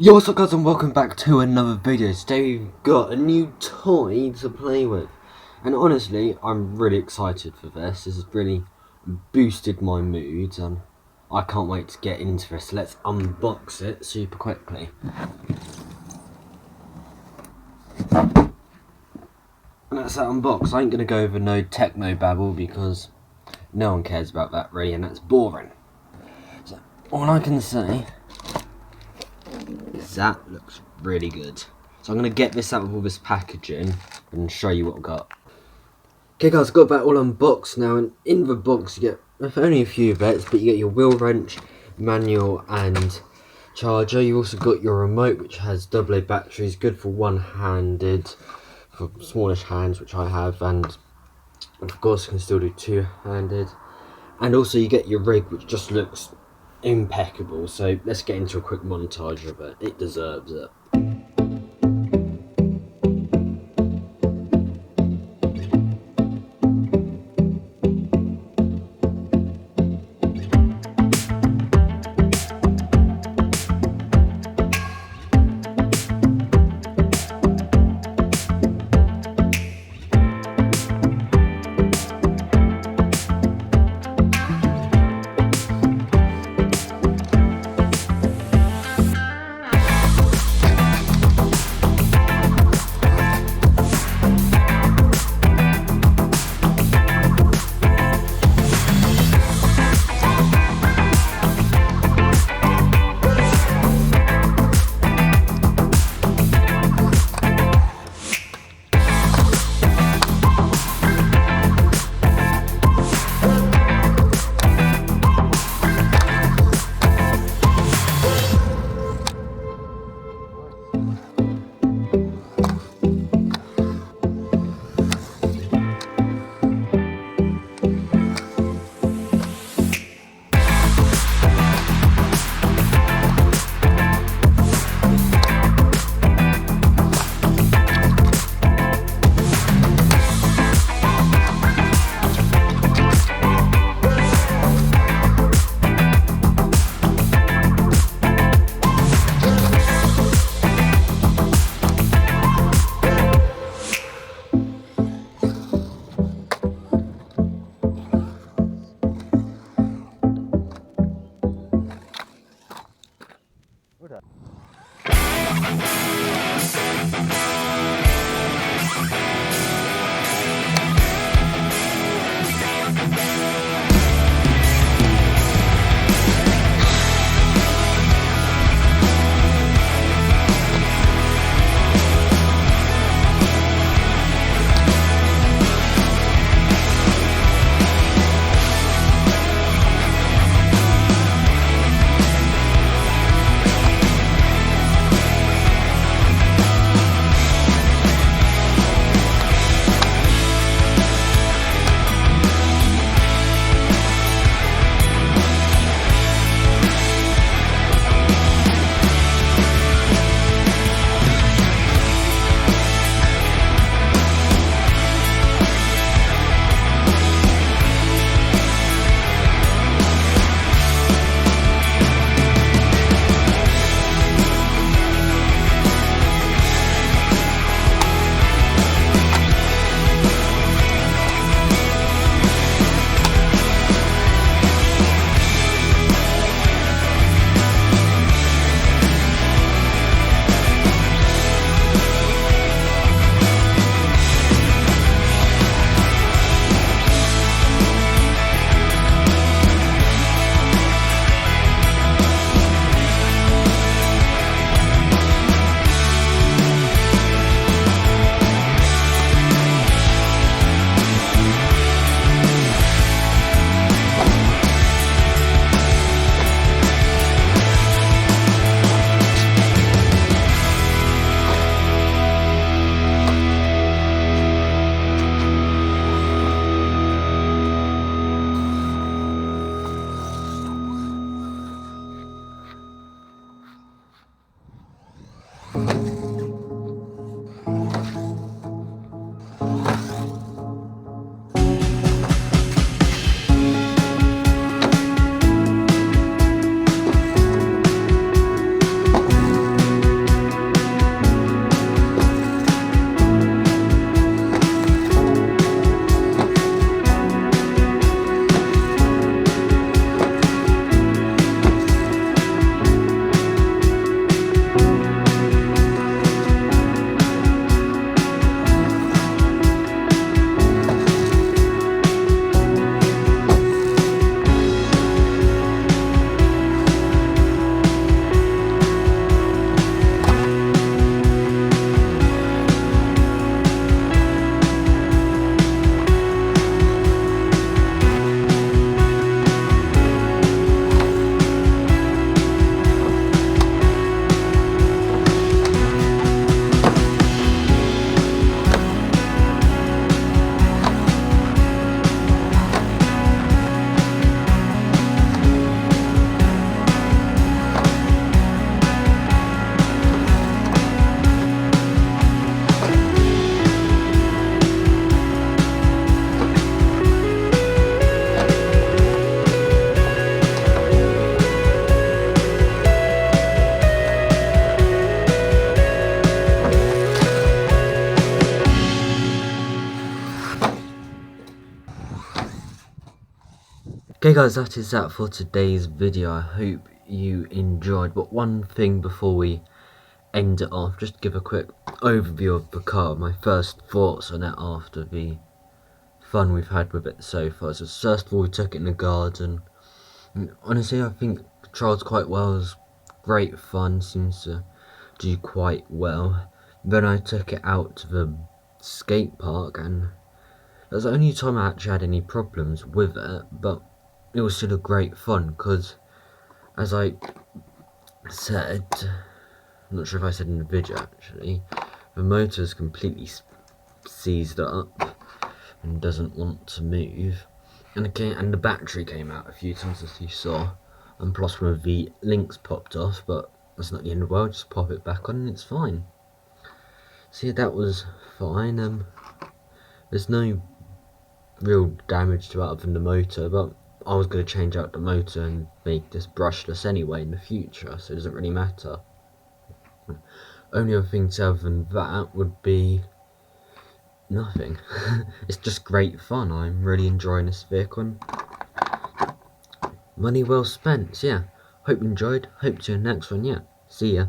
Yo, what's up guys, and welcome back to another video. Today we've got a new toy to play with, and honestly I'm really excited for this. This has really boosted my mood and I can't wait to get into this. Let's unbox it super quickly. And that's that unbox. I ain't gonna go over no techno babble because no one cares about that really, and that's boring. So all I can say, that looks really good. So I'm going to get this out of all this packaging and show you what I've got. Okay guys, I've got that all unboxed now, and in the box you get only a few bits, but you get your wheel wrench, manual and charger. You also got your remote, which has AA batteries, good for one-handed, for smallish hands, which I have, and of course you can still do two-handed. And also you get your rig, which just looks impeccable. So let's get into a quick montage of it. It deserves it. Okay guys, that is that for today's video. I hope you enjoyed, but one thing before we end it off, just to give a quick overview of the car, my first thoughts on it after the fun we've had with it so far. So first of all, we took it in the garden, and honestly I think it trials quite well. It was great fun, seems to do quite well. Then I took it out to the skate park, and that was the only time I actually had any problems with it, but it was still a great fun, because as I said, I'm not sure if I said in the video actually, the motor is completely seized up and doesn't want to move, and the battery came out a few times as you saw, and plus one of the links popped off, but that's not the end of the world. Just pop it back on and it's fine. So yeah, that was fine. There's no real damage to it other than the motor, but I was going to change out the motor and make this brushless anyway in the future, so it doesn't really matter. Only other thing other than that would be nothing. It's just great fun. I'm really enjoying this vehicle, and money well spent. So yeah, hope you enjoyed. Hope to see you in the next one. Yeah, see ya.